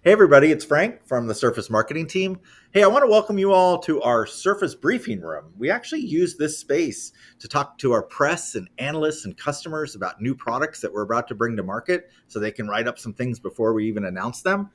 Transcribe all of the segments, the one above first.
Hey everybody, it's Frank from the Surface marketing team. Hey, I want to welcome you all to our Surface briefing room. We actually use this space to talk to our press and analysts and customers about new products that we're about to bring to market so they can write up some things before we even announce them.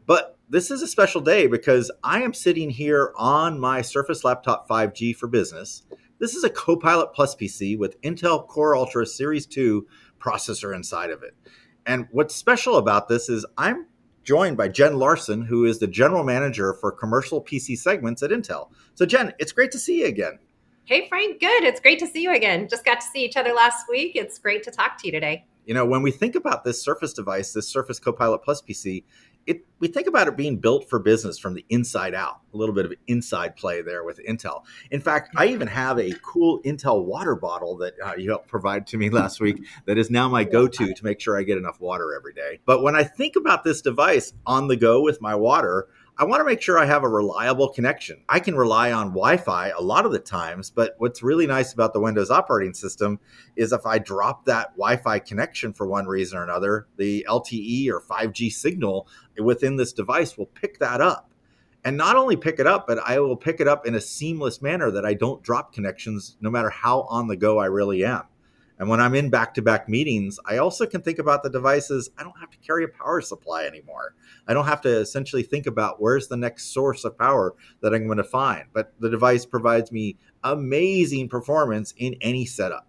But this is a special day because I am sitting here on my Surface Laptop 5G for Business. This is a Copilot Plus PC with Intel Core Ultra Series 2 processor inside of it. And what's special about this is I'm joined by Jen Larson, who is the general manager for commercial PC segments at Intel. So, Jen, it's great to see you again. Hey, Frank, good. It's great to see you again. Just got to see each other last week. It's great to talk to you today. You know, when we think about this Surface device, this Surface Copilot Plus PC, we think about it being built for business from the inside out. A little bit of inside play there with Intel. In fact, I even have a cool Intel water bottle that you helped provide to me last week that is now my go-to to make sure I get enough water every day. But when I think about this device on the go with my water, I want to make sure I have a reliable connection. I can rely on Wi-Fi a lot of the times, but what's really nice about the Windows operating system is if I drop that Wi-Fi connection for one reason or another, the LTE or 5G signal within this device will pick that up. And not only pick it up, but I will pick it up in a seamless manner that I don't drop connections no matter how on the go I really am. And when I'm in back-to-back meetings, I also can think about the devices. I don't have to carry a power supply anymore. I don't have to essentially think about where's the next source of power that I'm going to find. But the device provides me amazing performance in any setup.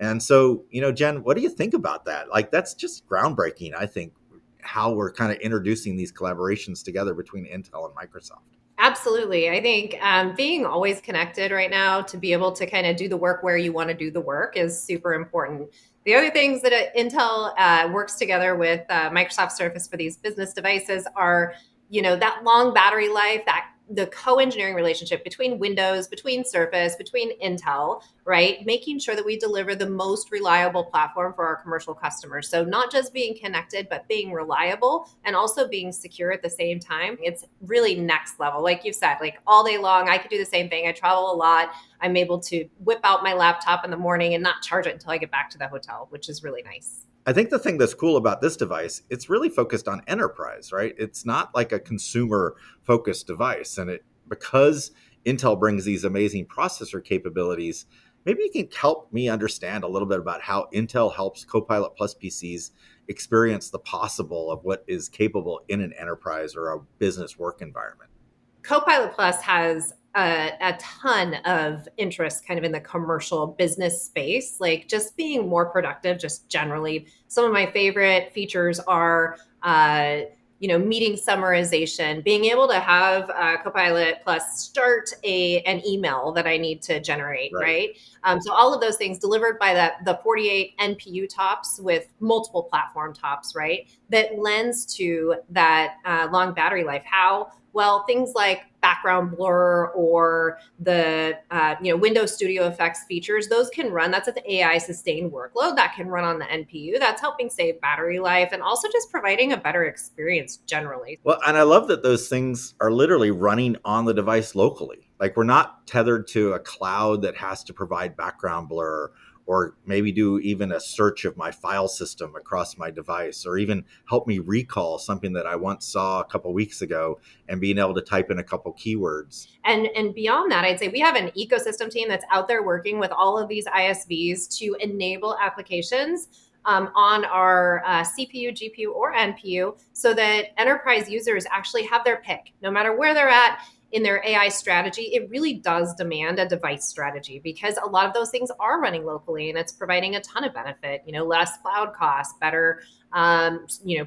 And so, Jen, what do you think about that? Like, that's just groundbreaking, I think, how we're kind of introducing these collaborations together between Intel and Microsoft. Absolutely. I think being always connected right now to be able to kind of do the work where you want to do the work is super important. The other things that Intel works together with Microsoft Surface for these business devices are, that long battery life, that the co-engineering relationship between Windows, between Surface, between Intel, right? Making sure that we deliver the most reliable platform for our commercial customers. So not just being connected, but being reliable and also being secure at the same time. It's really next level. Like you said, like all day long, I could do the same thing. I travel a lot. I'm able to whip out my laptop in the morning and not charge it until I get back to the hotel, which is really nice. I think the thing that's cool about this device, it's really focused on enterprise, right? It's not like a consumer focused device. And because Intel brings these amazing processor capabilities, maybe you can help me understand a little bit about how Intel helps Copilot Plus PCs experience the possible of what is capable in an enterprise or a business work environment. Copilot Plus has a ton of interest kind of in the commercial business space, like just being more productive, just generally. Some of my favorite features are, meeting summarization, being able to have Copilot Plus start an email that I need to generate, right? So all of those things delivered by the 48 NPU tops with multiple platform tops, right? That lends to that long battery life. How? Well, things like background blur or the Windows Studio Effects features, those can run. That's an AI sustained workload that can run on the NPU. That's helping save battery life and also just providing a better experience generally. Well, and I love that those things are literally running on the device locally. Like we're not tethered to a cloud that has to provide background blur or maybe do even a search of my file system across my device or even help me recall something that I once saw a couple weeks ago and being able to type in a couple keywords. And beyond that, I'd say we have an ecosystem team that's out there working with all of these ISVs to enable applications on our CPU, GPU, or NPU so that enterprise users actually have their pick. No matter where they're at in their AI strategy, it really does demand a device strategy because a lot of those things are running locally and it's providing a ton of benefit, less cloud costs, better,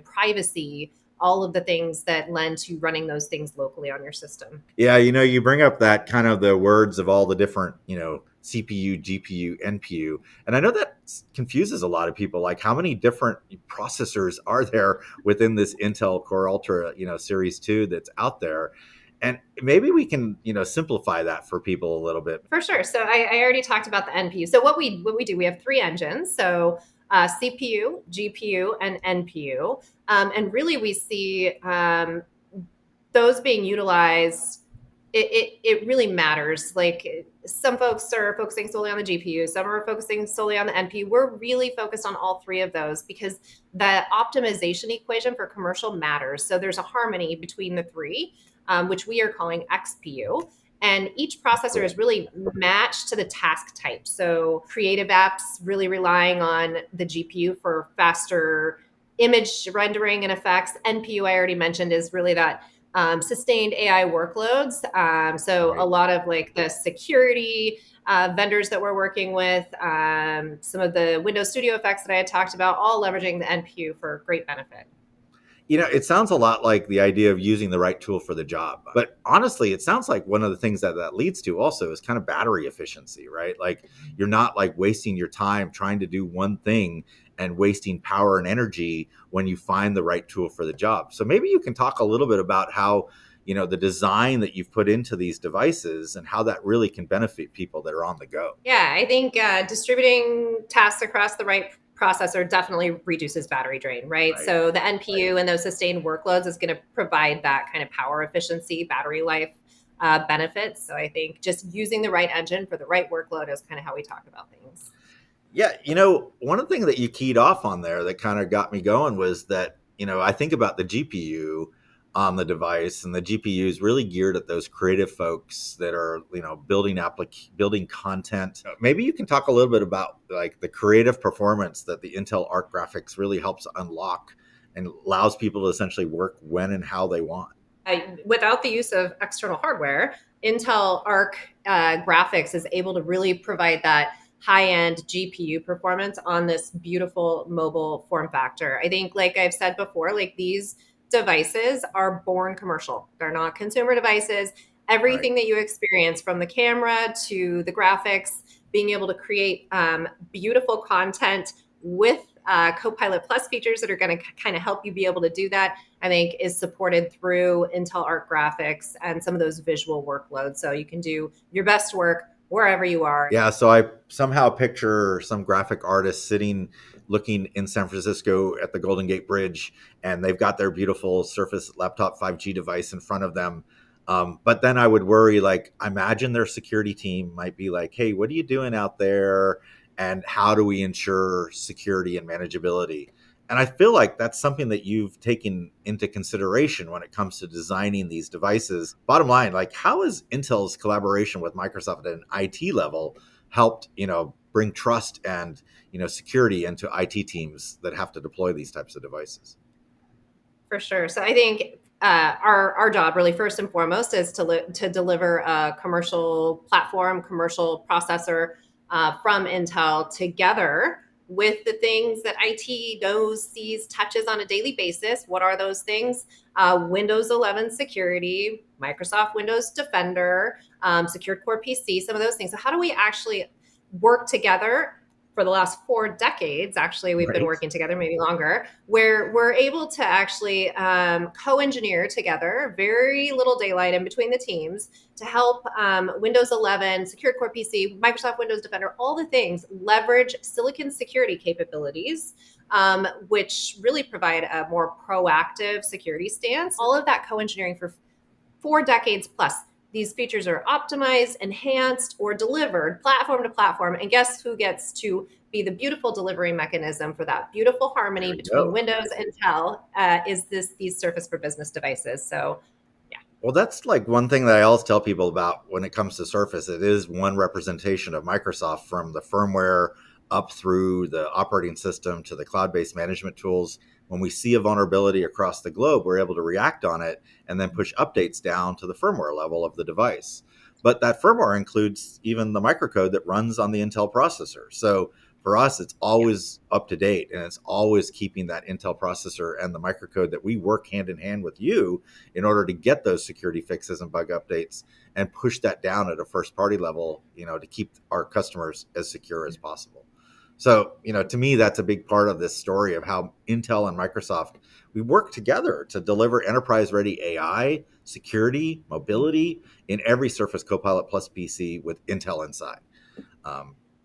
privacy, all of the things that lend to running those things locally on your system. Yeah, you bring up that kind of the words of all the different, CPU, GPU, NPU. And I know that confuses a lot of people. Like how many different processors are there within this Intel Core Ultra, Series 2 that's out there? And maybe we can, simplify that for people a little bit. For sure. So I already talked about the NPU. So what we do, we have three engines. So CPU, GPU, and NPU. And really we see those being utilized. It really matters. Like some folks are focusing solely on the GPU, some are focusing solely on the NPU. We're really focused on all three of those because the optimization equation for commercial matters. So there's a harmony between the three, which we are calling XPU. And each processor is really matched to the task type. So creative apps really relying on the GPU for faster image rendering and effects. NPU, I already mentioned, is really that sustained AI workloads. So a lot of like the security vendors that we're working with, some of the Windows Studio effects that I had talked about, all leveraging the NPU for great benefit. It sounds a lot like the idea of using the right tool for the job. But honestly, it sounds like one of the things that leads to also is kind of battery efficiency, right? Like you're not like wasting your time trying to do one thing and wasting power and energy when you find the right tool for the job. So maybe you can talk a little bit about how, the design that you've put into these devices and how that really can benefit people that are on the go. Yeah, I think distributing tasks across the right processor definitely reduces battery drain, right? Right. So the NPU and those sustained workloads is going to provide that kind of power efficiency, battery life benefits. So I think just using the right engine for the right workload is kind of how we talk about things. Yeah, one thing that you keyed off on there that kind of got me going was that, I think about the GPU on the device, and the GPU is really geared at those creative folks that are, building content. Maybe you can talk a little bit about like the creative performance that the Intel Arc graphics really helps unlock and allows people to essentially work when and how they want. Without the use of external hardware, Intel Arc graphics is able to really provide that high-end GPU performance on this beautiful mobile form factor. I think, like I've said before, like these devices are born commercial. They're not consumer devices. Everything that you experience, from the camera to the graphics, being able to create beautiful content with Copilot Plus features that are going to kind of help you be able to do that, I think is supported through Intel Arc graphics and some of those visual workloads. So you can do your best work wherever you are. Yeah, so I somehow picture some graphic artist sitting looking in San Francisco at the Golden Gate Bridge, and they've got their beautiful Surface laptop 5G device in front of them. But then I would worry, like, imagine their security team might be like, hey, what are you doing out there? And how do we ensure security and manageability? And I feel like that's something that you've taken into consideration when it comes to designing these devices. Bottom line, like, how has Intel's collaboration with Microsoft at an IT level helped, bring trust and, security into IT teams that have to deploy these types of devices? For sure. So I think our job, really, first and foremost, is to deliver a commercial platform, commercial processor from Intel, together with the things that IT knows, sees, touches on a daily basis. What are those things? Windows 11 security, Microsoft Windows Defender, secured core PC, some of those things. So how do we actually work together? For the last 4 decades, actually, we've been working together, maybe longer, where we're able to actually co-engineer together, very little daylight in between the teams, to help Windows 11, secured core PC, Microsoft Windows Defender, all the things leverage silicon security capabilities, which really provide a more proactive security stance. All of that co-engineering for 4 decades plus. These features are optimized, enhanced, or delivered platform to platform. And guess who gets to be the beautiful delivery mechanism for that beautiful harmony between Windows and Intel? These Surface for Business devices. So, yeah. Well, that's like one thing that I always tell people about when it comes to Surface. It is one representation of Microsoft, from the firmware up through the operating system to the cloud-based management tools. When we see a vulnerability across the globe, we're able to react on it and then push updates down to the firmware level of the device. But that firmware includes even the microcode that runs on the Intel processor. So for us, it's always up to date, and it's always keeping that Intel processor and the microcode that we work hand in hand with you in order to get those security fixes and bug updates and push that down at a first party level, to keep our customers as secure as possible. So, to me, that's a big part of this story of how Intel and Microsoft, we work together to deliver enterprise-ready AI, security, mobility in every Surface Copilot Plus PC with Intel inside.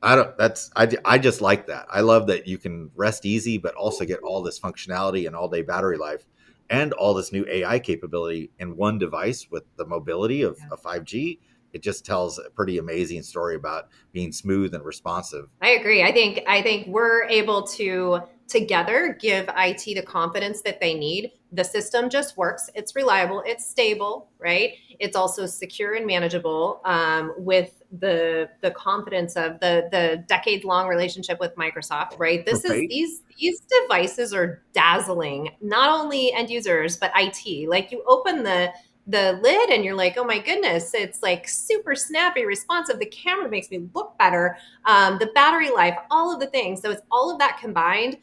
I just like that. I love that you can rest easy, but also get all this functionality and all-day battery life and all this new AI capability in one device with the mobility of a 5G. it just tells a pretty amazing story about being smooth and responsive. I agree. I think we're able to together give IT the confidence that they need. The system just works. It's reliable. It's stable, right? It's also secure and manageable, with the confidence of the decade long relationship with Microsoft, right? This is Right? these devices are dazzling, not only end users but IT. Like you open the lid and you're like, oh my goodness, it's like super snappy, responsive. The camera makes me look better, the battery life, all of the things. So it's all of that combined,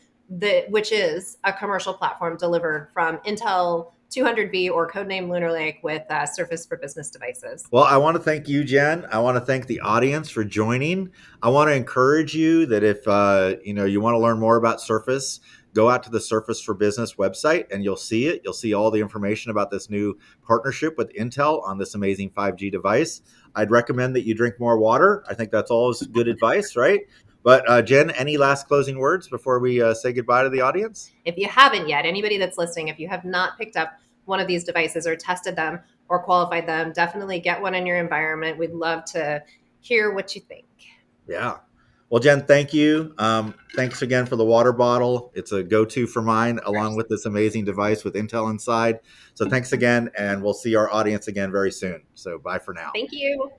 which is a commercial platform delivered from Intel 200V or codename Lunar Lake with Surface for Business devices. Well, I want to thank you, Jen. I want to thank the audience for joining. I want to encourage you that if you want to learn more about Surface, go out to the Surface for Business website and you'll see it. You'll see all the information about this new partnership with Intel on this amazing 5G device. I'd recommend that you drink more water. I think that's always good advice, right? But Jen, any last closing words before we say goodbye to the audience? If you haven't yet, anybody that's listening, if you have not picked up one of these devices or tested them or qualified them, definitely get one in your environment. We'd love to hear what you think. Yeah. Well, Jen, thank you. Thanks again for the water bottle. It's a go-to for mine, along with this amazing device with Intel inside. So thanks again, and we'll see our audience again very soon. So bye for now. Thank you.